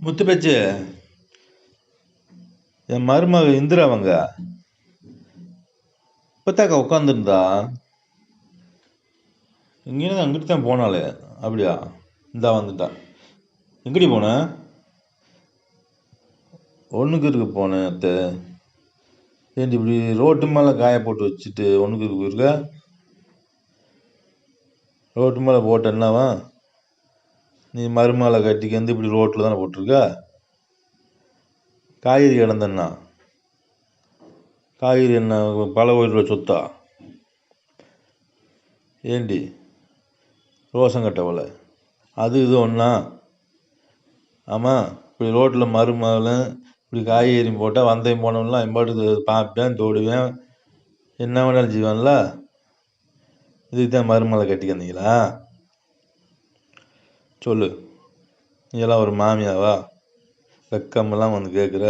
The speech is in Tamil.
முத்து பேச்சு, என் மருமக இந்திரா அவங்க இப்பத்தாக்கா உட்காந்துருந்தா. இங்கேருந்து அங்கிட்டு தான் போனாலே. அப்படியா? இந்தா வந்துட்டா. எங்கடி போன? ஒன்றுக்கு இருக்கு போனேன் அத்தை. ஏன்டி இப்படி ரோட்டு மேலே காய போட்டு வச்சுட்டு ஒன்றுக்கு இருக்க? ரோட்டு மேலே போட்ட என்னவா? நீ மருமகளை கட்டிக்கு வந்து இப்படி ரோட்டில் தானே போட்டிருக்க? காய்கறி கிடந்தண்ணா, காய்கறி என்ன பல கோடி ரூபா சொத்தா? ஏண்டி ரோசம் கட்டவலை அது இது ஒன்றா? ஆமாம், இப்படி ரோட்டில் மருமகளும் இப்படி காய்கறி போட்டால் வந்தையும் போனவங்களாம் எம்பாட்டுக்கு பார்ப்பேன் தோடுவேன், என்ன வேணாலும் செய்வான்ல. இதுக்கு தான் மருமகளை கட்டிக்க வந்தீங்களா? சொல்லு, நீ எல்லாம் ஒரு மாமியாவா? வெக்கமெல்லாம் வந்து கேட்குற?